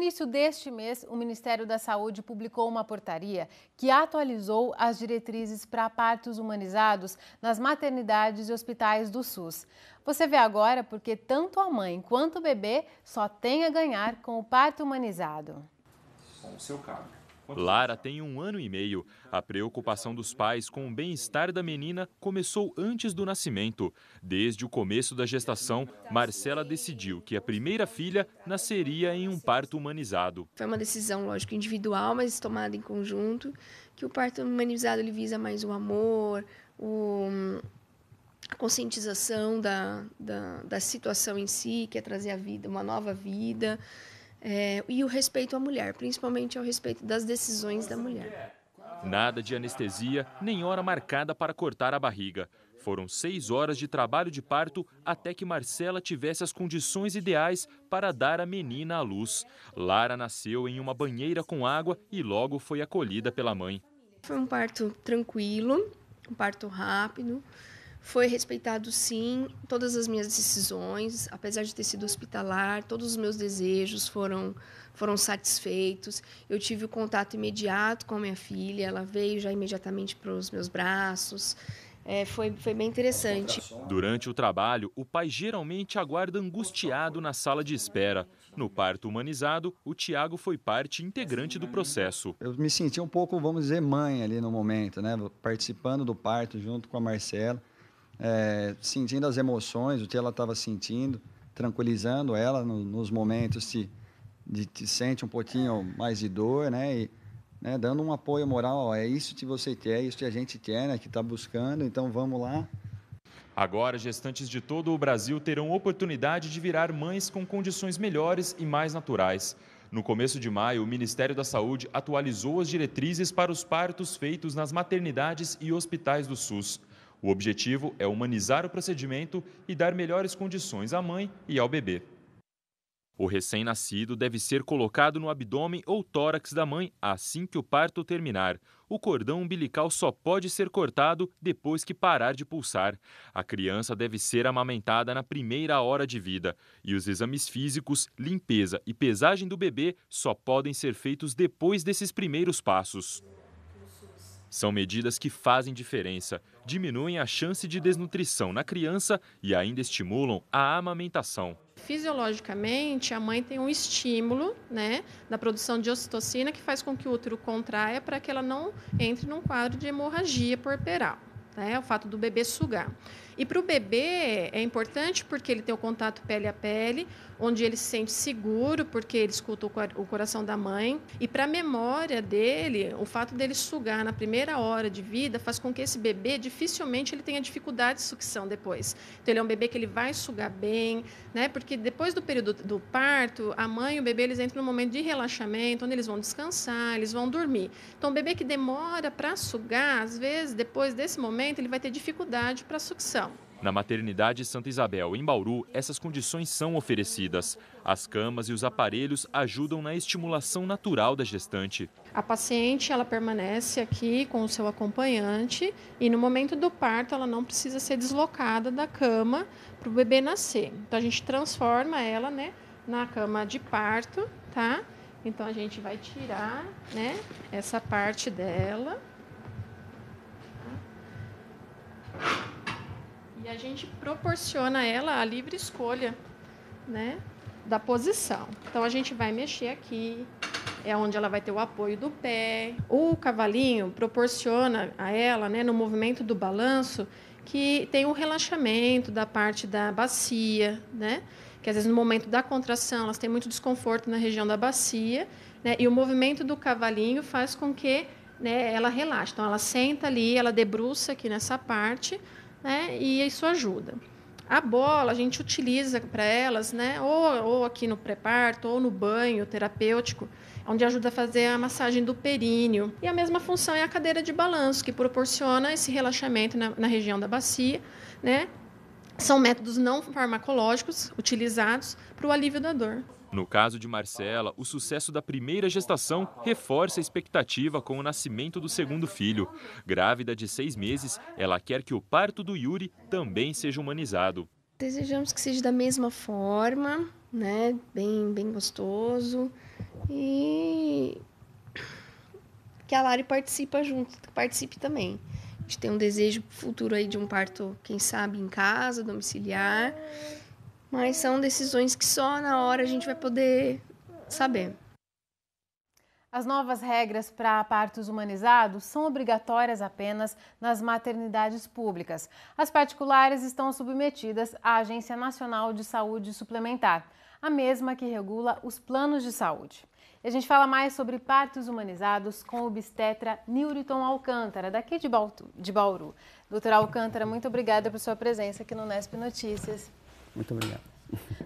início deste mês, o Ministério da Saúde publicou uma portaria que atualizou as diretrizes para partos humanizados nas maternidades e hospitais do SUS. Você vê agora porque tanto a mãe quanto o bebê só têm a ganhar com o parto humanizado. Com o seu caso. Lara tem 1 ano e meio. A preocupação dos pais com o bem-estar da menina começou antes do nascimento. Desde o começo da gestação, Marcela decidiu que a primeira filha nasceria em um parto humanizado. Foi uma decisão, lógico, individual, mas tomada em conjunto, que o parto humanizado ele visa mais o amor, a conscientização da situação em si, que é trazer a vida, uma nova vida. E o respeito à mulher, principalmente ao respeito das decisões da mulher. Nada de anestesia, nem hora marcada para cortar a barriga. Foram 6 horas de trabalho de parto até que Marcela tivesse as condições ideais para dar a menina à luz. Lara nasceu em uma banheira com água e logo foi acolhida pela mãe. Foi um parto tranquilo, um parto rápido. Foi respeitado, sim, todas as minhas decisões, apesar de ter sido hospitalar, todos os meus desejos foram satisfeitos. Eu tive o contato imediato com a minha filha, ela veio já imediatamente para os meus braços. Foi bem interessante. Durante o trabalho, o pai geralmente aguarda angustiado na sala de espera. No parto humanizado, o Tiago foi parte integrante do processo. Eu me senti um pouco, vamos dizer, mãe ali no momento, né? Participando do parto junto com a Marcela. Sentindo as emoções, o que ela estava sentindo, tranquilizando ela nos momentos de sente um pouquinho mais de dor, né? E, né, dando um apoio moral, é isso que você quer, é isso que a gente quer, né? Que está buscando, então vamos lá. Agora, gestantes de todo o Brasil terão oportunidade de virar mães com condições melhores e mais naturais. No começo de maio, o Ministério da Saúde atualizou as diretrizes para os partos feitos nas maternidades e hospitais do SUS. O objetivo é humanizar o procedimento e dar melhores condições à mãe e ao bebê. O recém-nascido deve ser colocado no abdômen ou tórax da mãe assim que o parto terminar. O cordão umbilical só pode ser cortado depois que parar de pulsar. A criança deve ser amamentada na primeira hora de vida. E os exames físicos, limpeza e pesagem do bebê só podem ser feitos depois desses primeiros passos. São medidas que fazem diferença, diminuem a chance de desnutrição na criança e ainda estimulam a amamentação. Fisiologicamente, a mãe tem um estímulo, né, da produção de ocitocina que faz com que o útero contraia para que ela não entre num quadro de hemorragia puerperal. O fato do bebê sugar. E para o bebê é importante porque ele tem o contato pele a pele, onde ele se sente seguro, porque ele escuta o coração da mãe. E para a memória dele, o fato dele sugar na primeira hora de vida faz com que esse bebê dificilmente ele tenha dificuldade de sucção depois. Então ele é um bebê que ele vai sugar bem, né? Porque depois do período do parto, a mãe e o bebê eles entram num momento de relaxamento, onde eles vão descansar, eles vão dormir. Então o bebê que demora para sugar, às vezes depois desse momento ele vai ter dificuldade para sucção. Na maternidade Santa Isabel, em Bauru, essas condições são oferecidas. As camas e os aparelhos ajudam na estimulação natural da gestante. A paciente ela permanece aqui com o seu acompanhante e no momento do parto ela não precisa ser deslocada da cama para o bebê nascer. Então a gente transforma ela, né, na cama de parto, tá? Então a gente vai tirar, né, essa parte dela. E a gente proporciona a ela a livre escolha, né, da posição. Então, a gente vai mexer aqui, é onde ela vai ter o apoio do pé. O cavalinho proporciona a ela, né, no movimento do balanço, que tem um relaxamento da parte da bacia, né, que às vezes no momento da contração elas têm muito desconforto na região da bacia, né, e o movimento do cavalinho faz com que, né, ela relaxe. Então, ela senta ali, ela debruça aqui nessa parte, né, e isso ajuda. A bola a gente utiliza para elas, né, ou aqui no pré-parto, ou no banho terapêutico, onde ajuda a fazer a massagem do períneo. E a mesma função é a cadeira de balanço, que proporciona esse relaxamento na região da bacia, né. São métodos não farmacológicos utilizados para o alívio da dor. No caso de Marcela, o sucesso da primeira gestação reforça a expectativa com o nascimento do segundo filho. Grávida de 6 meses, ela quer que o parto do Yuri também seja humanizado. Desejamos que seja da mesma forma, né? Bem gostoso, e que a Lari participe também. A gente tem um desejo futuro aí de um parto, quem sabe, em casa, domiciliar, mas são decisões que só na hora a gente vai poder saber. As novas regras para partos humanizados são obrigatórias apenas nas maternidades públicas. As particulares estão submetidas à Agência Nacional de Saúde Suplementar, a mesma que regula os planos de saúde. E a gente fala mais sobre partos humanizados com o obstetra Nilton Alcântara, daqui de Bauru. Doutor Alcântara, muito obrigada por sua presença aqui no Nesp Notícias. Muito obrigado.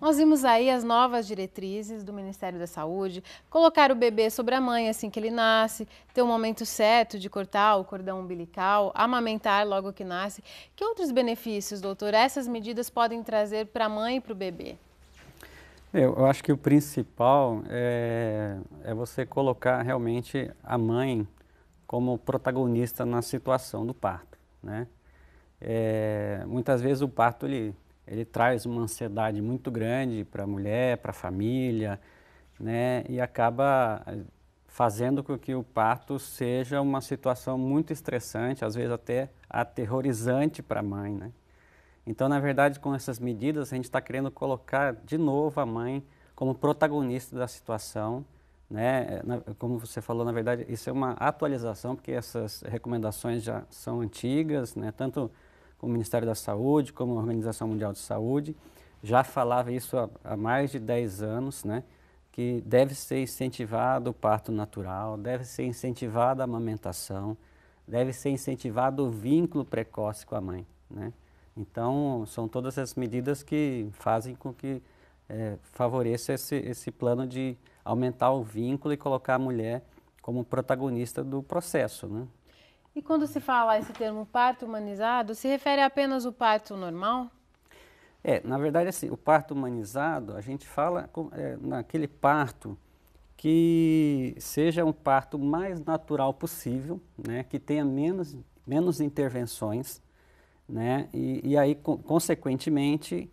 Nós vimos aí as novas diretrizes do Ministério da Saúde, colocar o bebê sobre a mãe assim que ele nasce, ter um momento certo de cortar o cordão umbilical, amamentar logo que nasce. Que outros benefícios, doutor, essas medidas podem trazer para a mãe e para o bebê? Eu acho que o principal é você colocar realmente a mãe como protagonista na situação do parto, né? Muitas vezes o parto ele traz uma ansiedade muito grande para a mulher, para a família, né? E acaba fazendo com que o parto seja uma situação muito estressante, às vezes até aterrorizante para a mãe, né? Então, na verdade, com essas medidas, a gente está querendo colocar de novo a mãe como protagonista da situação, né? Como você falou, na verdade, isso é uma atualização, porque essas recomendações já são antigas, né? Tanto o Ministério da Saúde, como a Organização Mundial de Saúde, já falava isso há mais de 10 anos, né? Que deve ser incentivado o parto natural, deve ser incentivada a amamentação, deve ser incentivado o vínculo precoce com a mãe, né? Então, são todas as medidas que fazem com que favoreça esse plano de aumentar o vínculo e colocar a mulher como protagonista do processo, né? E quando se fala esse termo parto humanizado, se refere apenas ao parto normal? Na verdade, assim, o parto humanizado, a gente fala naquele parto que seja um parto mais natural possível, né? Que tenha menos intervenções, né? E aí, consequentemente,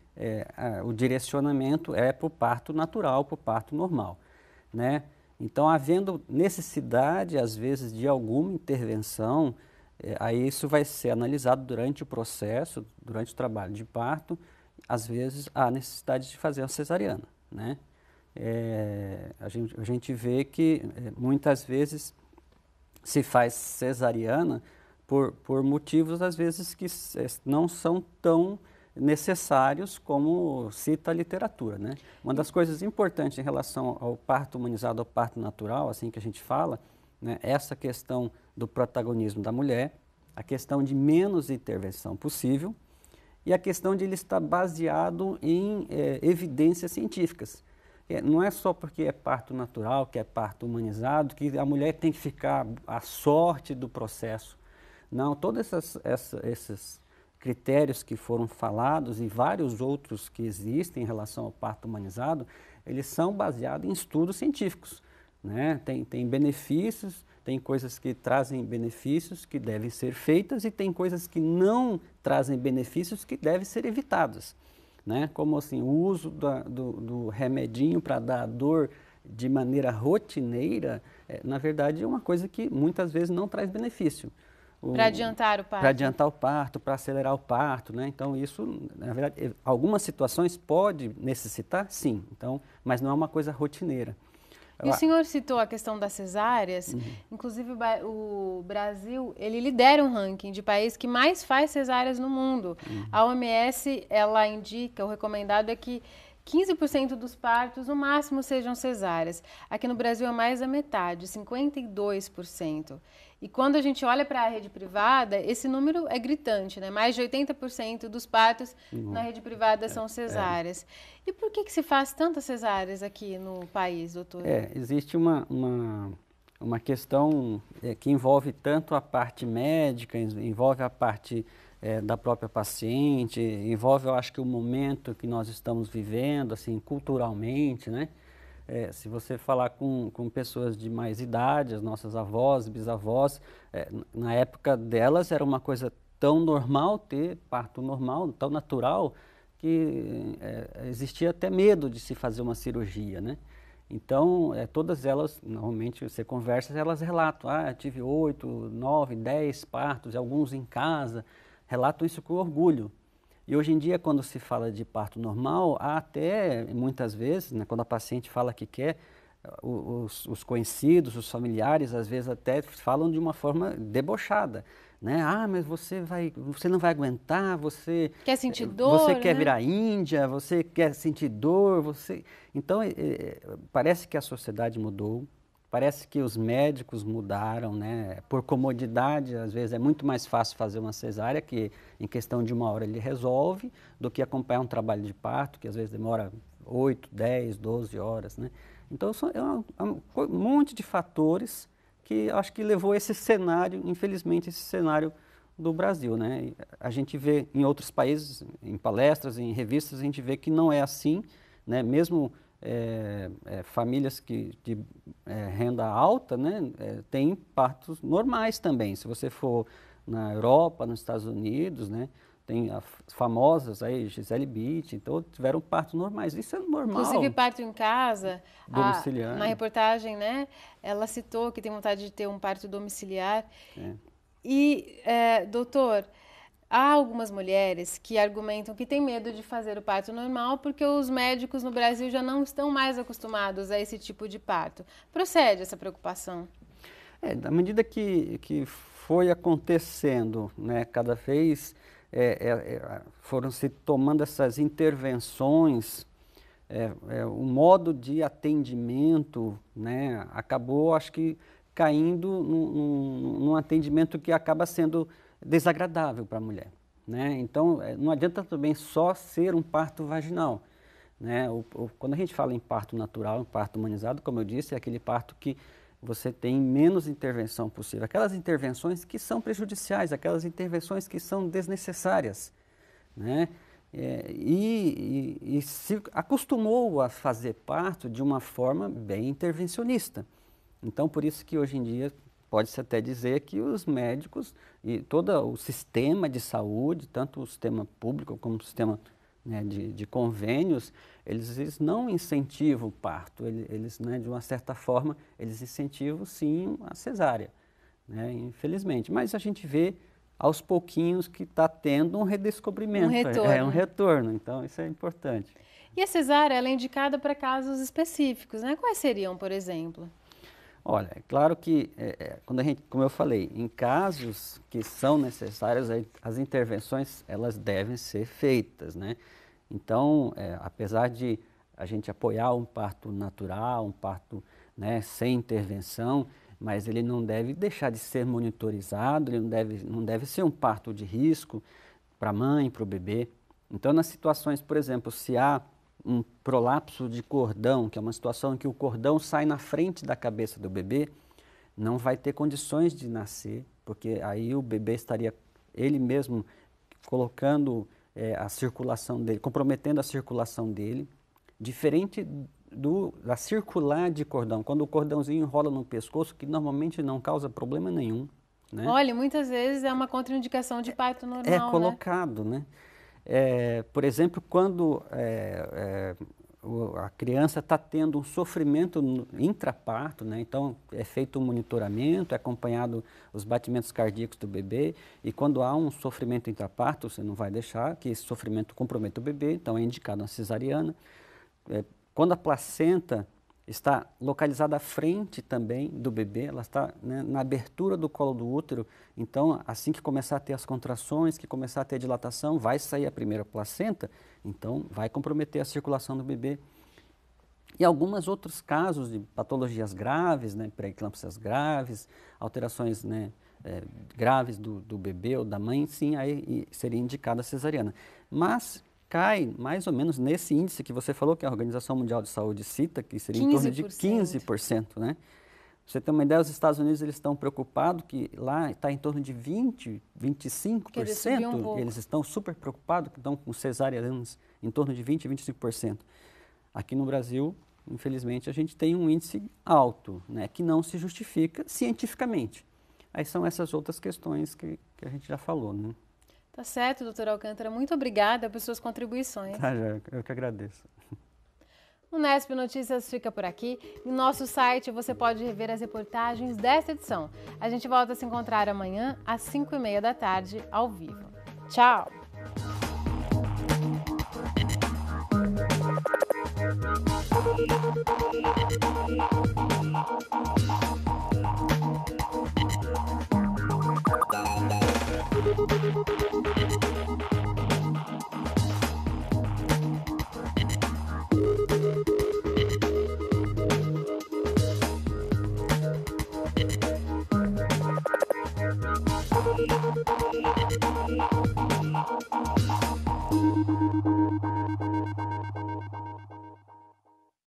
o direcionamento é para o parto natural, para o parto normal, né? Então, havendo necessidade, às vezes, de alguma intervenção, aí isso vai ser analisado durante o processo, durante o trabalho de parto. Às vezes, há necessidade de fazer uma cesariana, né? A gente vê que, muitas vezes, se faz cesariana por motivos, às vezes, que não são tão necessários como cita a literatura, né? Uma das coisas importantes em relação ao parto humanizado, ao parto natural, assim que a gente fala, né, essa questão do protagonismo da mulher, a questão de menos intervenção possível e a questão de ele estar baseado em evidências científicas. Não é só porque é parto natural, que é parto humanizado, que a mulher tem que ficar à sorte do processo. Não, todos esses critérios que foram falados e vários outros que existem em relação ao parto humanizado, eles são baseados em estudos científicos, né? Tem benefícios, tem coisas que trazem benefícios que devem ser feitas e tem coisas que não trazem benefícios que devem ser evitadas, né? Como assim, o uso do remedinho para dar dor de maneira rotineira, na verdade é uma coisa que muitas vezes não traz benefício. Para adiantar o parto. Para adiantar o parto, para acelerar o parto, né? Então, isso, na verdade, algumas situações pode necessitar, sim, então, mas não é uma coisa rotineira. E o senhor citou a questão das cesáreas, inclusive o Brasil, ele lidera um ranking de país que mais faz cesáreas no mundo. A OMS, ela indica, o recomendado é que 15% dos partos, no máximo, sejam cesáreas. Aqui no Brasil é mais da metade, 52%. E quando a gente olha para a rede privada, esse número é gritante, né? Mais de 80% dos partos na rede privada são cesáreas. E por que se faz tantas cesáreas aqui no país, doutor? Existe uma questão que envolve tanto a parte médica, envolve a parte da própria paciente, envolve, eu acho que o momento que nós estamos vivendo, assim, culturalmente, né? Se você falar com pessoas de mais idade, as nossas avós, bisavós, na época delas era uma coisa tão normal ter parto normal, tão natural, que existia até medo de se fazer uma cirurgia, né? Então, todas elas, normalmente você conversa, elas relatam, tive 8, 9, 10 partos, alguns em casa, relatam isso com orgulho. E hoje em dia, quando se fala de parto normal, há até, muitas vezes, né, quando a paciente fala que quer, os conhecidos, os familiares, às vezes até falam de uma forma debochada, né? Mas você não vai aguentar, você quer sentir dor, você quer né? virar índia, você quer sentir dor, Então, parece que a sociedade mudou, parece que os médicos mudaram, né? Por comodidade, às vezes é muito mais fácil fazer uma cesárea, que em questão de 1 hora ele resolve, do que acompanhar um trabalho de parto, que às vezes demora 8, 10, 12 horas, né? Então, é um monte de fatores que acho que levou esse cenário, infelizmente, esse cenário do Brasil, né? A gente vê em outros países, em palestras, em revistas, a gente vê que não é assim, né? Mesmo famílias de renda alta, né? Tem partos normais também. Se você for na Europa, nos Estados Unidos, né? Tem as famosas aí, Gisele Bündchen, então tiveram partos normais. Isso é normal. Inclusive parto em casa. Domiciliar. Na reportagem, né? Ela citou que tem vontade de ter um parto domiciliar. E, doutor, há algumas mulheres que argumentam que têm medo de fazer o parto normal porque os médicos no Brasil já não estão mais acostumados a esse tipo de parto. Procede essa preocupação? À medida que foi acontecendo, né, cada vez foram se tomando essas intervenções, o modo de atendimento, né, acabou, acho que, caindo num atendimento que acaba sendo desagradável para a mulher, né? Então, não adianta também só ser um parto vaginal, né? Quando a gente fala em parto natural, em parto humanizado, como eu disse, é aquele parto que você tem menos intervenção possível. Aquelas intervenções que são prejudiciais, aquelas intervenções que são desnecessárias, né? E se acostumou a fazer parto de uma forma bem intervencionista. Então, por isso que hoje em dia pode-se até dizer que os médicos e todo o sistema de saúde, tanto o sistema público como o sistema, né, de convênios, eles não incentivam o parto, eles, né, de uma certa forma, eles incentivam sim a cesárea, né, infelizmente. Mas a gente vê aos pouquinhos que está tendo um redescobrimento, um retorno, então isso é importante. E a cesárea, ela é indicada para casos específicos, né? Quais seriam, por exemplo? Olha, é claro que, quando como eu falei, em casos que são necessários, as intervenções, elas devem ser feitas, né? Então, apesar de a gente apoiar um parto natural, um parto, né, sem intervenção, mas ele não deve deixar de ser monitorizado, ele não deve ser um parto de risco para a mãe, para o bebê. Então, nas situações, por exemplo, se há um prolapso de cordão, que é uma situação em que o cordão sai na frente da cabeça do bebê, não vai ter condições de nascer, porque aí o bebê estaria ele mesmo colocando a circulação dele, comprometendo a circulação dele, diferente da circular de cordão, quando o cordãozinho enrola no pescoço, que normalmente não causa problema nenhum, né? Olha, muitas vezes é uma contraindicação de parto normal, é colocado, né? Por exemplo, quando a criança está tendo um sofrimento intraparto, né? Então é feito um monitoramento, é acompanhado os batimentos cardíacos do bebê, e quando há um sofrimento intraparto, você não vai deixar que esse sofrimento comprometa o bebê, então é indicado uma cesariana. Quando a placenta está localizada à frente também do bebê, ela está, né, na abertura do colo do útero, então assim que começar a ter as contrações, que começar a ter a dilatação, vai sair a primeira placenta, então vai comprometer a circulação do bebê. E alguns outros casos de patologias graves, né, pré-eclâmpsias graves, alterações, né, graves do bebê ou da mãe, sim, aí seria indicada a cesariana. Mas cai mais ou menos nesse índice que você falou, que a Organização Mundial de Saúde cita, que seria 15%. Em torno de 15%, né? Você tem uma ideia, os Estados Unidos eles estão preocupados que lá está em torno de 20%, 25%, eles estão super preocupados, que estão com cesarianas em torno de 20%, 25%. Aqui no Brasil, infelizmente, a gente tem um índice alto, né, que não se justifica cientificamente. Aí são essas outras questões que a gente já falou, né? Tá certo, doutor Alcântara. Muito obrigada por suas contribuições. Tá, eu que agradeço. O Unesp Notícias fica por aqui. Em nosso site você pode rever as reportagens desta edição. A gente volta a se encontrar amanhã às 5h30 da tarde, ao vivo. Tchau!